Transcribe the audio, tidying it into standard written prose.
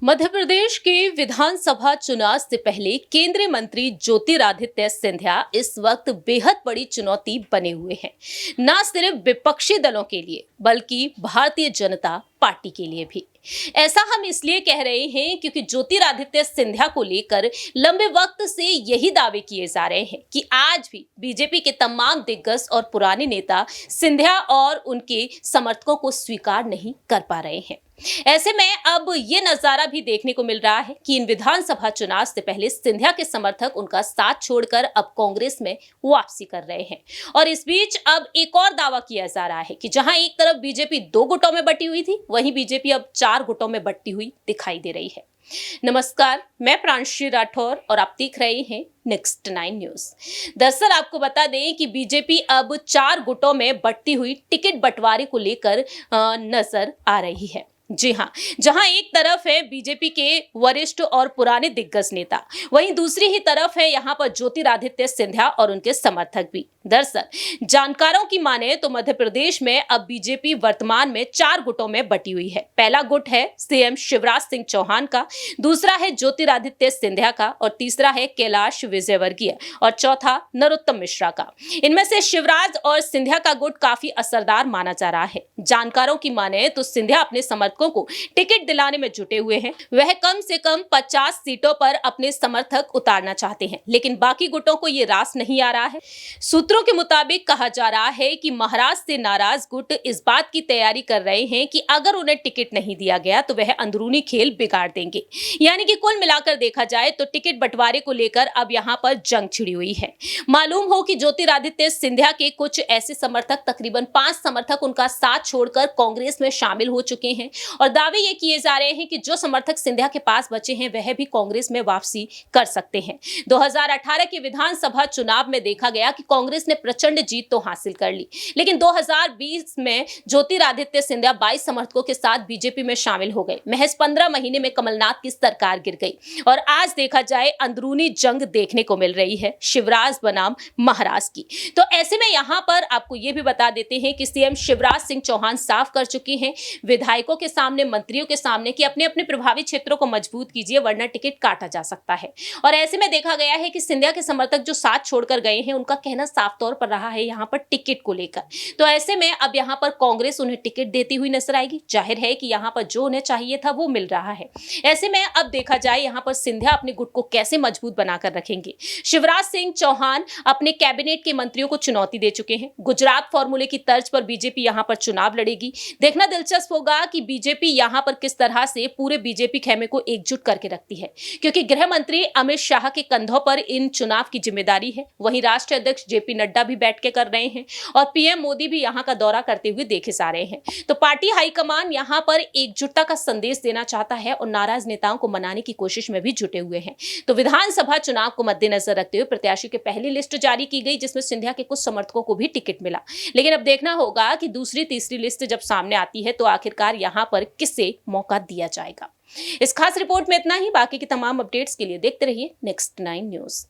मध्य प्रदेश के विधानसभा चुनाव से पहले केंद्रीय मंत्री ज्योतिरादित्य सिंधिया इस वक्त बेहद बड़ी चुनौती बने हुए हैं, न सिर्फ विपक्षी दलों के लिए बल्कि भारतीय जनता पार्टी के लिए भी। ऐसा हम इसलिए कह रहे हैं क्योंकि ज्योतिरादित्य सिंधिया को लेकर लंबे वक्त से यही दावे किए जा रहे हैं कि आज भी बीजेपी के तमाम दिग्गज और पुराने नेता सिंधिया और उनके समर्थकों को स्वीकार नहीं कर पा रहे हैं। ऐसे में अब ये नजारा भी देखने को मिल रहा है कि इन विधानसभा चुनाव से पहले सिंधिया के समर्थक उनका साथ छोड़कर अब कांग्रेस में वापसी कर रहे हैं। और इस बीच अब एक और दावा किया जा रहा है कि जहां एक तरफ बीजेपी 2 गुटों में बटी हुई थी, वहीं बीजेपी अब 4 गुटों में बटी हुई दिखाई दे रही है। नमस्कार, मैं प्रांशी राठौर और आप देख रहे हैं नेक्स्ट 9 न्यूज। दरअसल आपको बता दें कि बीजेपी अब 4 गुटों में बढ़ती हुई टिकट बंटवारे को लेकर नजर आ रही है। जी हाँ, जहां एक तरफ है बीजेपी के वरिष्ठ और पुराने दिग्गज नेता, वहीं दूसरी ही तरफ है यहां पर ज्योतिरादित्य सिंधिया और उनके समर्थक भी। दरअसल जानकारों की माने तो मध्य प्रदेश में अब बीजेपी वर्तमान में 4 गुटों में बटी हुई है। पहला गुट है सीएम शिवराज सिंह चौहान का, दूसरा है ज्योतिरादित्य सिंधिया का और तीसरा है कैलाश विजयवर्गीय और चौथा नरोत्तम मिश्रा का। इनमें से शिवराज और सिंधिया का गुट काफी असरदार माना जा रहा है। जानकारों की माने तो सिंधिया अपने समर्थकों को टिकट दिलाने में जुटे हुए हैं। वह कम से कम 50 सीटों पर अपने समर्थक उतारना चाहते हैं, लेकिन बाकी गुटों को ये रास नहीं आ रहा है। सूत्रों के मुताबिक कहा जा रहा है कि महाराष्ट्र से नाराज गुट इस बात की तैयारी कर रहे हैं कि अगर उन्हें टिकट नहीं दिया गया तो वह अंदरूनी खेल बिगाड़ देंगे। यानी कि कुल मिलाकर देखा जाए तो टिकट बंटवारे को लेकर अब यहां पर जंग छिड़ी हुई है। मालूम हो कि ज्योतिरादित्य सिंधिया के कुछ ऐसे समर्थक, तकरीबन 5 समर्थक उनका साथ छोड़कर कांग्रेस में शामिल हो चुके हैं और दावे ये किए जा रहे हैं कि जो समर्थक सिंधिया के पास बचे हैं वह भी कांग्रेस में वापसी कर सकते हैं। 2018 के विधानसभा चुनाव में देखा गया कि कांग्रेस ने प्रचंड जीत तो हासिल कर ली, लेकिन 2020 में ज्योतिरादित्य सिंधिया 22 समर्थकों के साथ बीजेपी में शामिल हो गए। महज 15 महीने में कमलनाथ की सरकार गिर गई और आज देखा जाए अंदरूनी जंग देखने को मिल रही है शिवराज बनाम महाराष्ट्र की। तो ऐसे में यहां पर आपको यह भी बता देते हैं कि सीएम शिवराज सिंह चौहान साफ कर चुके हैं विधायकों के सामने, मंत्रियों के सामने कि अपने अपने प्रभावित क्षेत्रों को मजबूत कीजिए वरना टिकट काटा जा सकता है। और ऐसे में देखा गया है कि सिंधिया के समर्थक जो साथ छोड़कर गए हैं उनका कहना साफ तौर पर रहा है यहां पर टिकट को लेकर। तो ऐसे में अब यहां पर कांग्रेस उन्हें टिकट देती हुई नजर आएगी। जाहिर है कि यहां पर जो उन्हें चाहिए था वो मिल रहा है। ऐसे में अब देखा जाए यहां पर सिंधिया अपने गुट को कैसे मजबूत बनाकर रखेंगे। शिवराज सिंह चौहान अपने कैबिनेट के मंत्रियों को चुनौती दे चुके हैं। गुजरात फॉर्मूले की तर्ज पर बीजेपी यहां पर चुनाव लड़ेगी। देखना दिलचस्प होगा कि बीजेपी यहां पर किस तरह से पूरे बीजेपी खेमे को एकजुट करके रखती है, क्योंकि गृह मंत्री अमित शाह के कंधों पर इन चुनाव की जिम्मेदारी है। वहीं राष्ट्रीय अध्यक्ष जेपी नड्डा भी बैठ के कर रहे हैं और पीएम मोदी भी यहां का दौरा करते हुए देखे जा रहे हैं। तो पार्टी हाईकमान यहां पर एकजुटता का संदेश देना चाहता है और नाराज नेताओं को मनाने की कोशिश में भी जुटे हुए हैं। तो विधानसभा चुनाव को मद्देनजर रखते हुए प्रत्याशी की पहली लिस्ट जारी की गई, जिसमें सिंधिया के कुछ समर्थकों को भी टिकट मिला। लेकिन अब देखना होगा कि दूसरी तीसरी लिस्ट जब सामने आती है तो आखिरकार यहां पर किसे मौका दिया जाएगा। इस खास रिपोर्ट में इतना ही। बाकी की तमाम अपडेट्स के लिए देखते रहिए नेक्स्ट 9 न्यूज।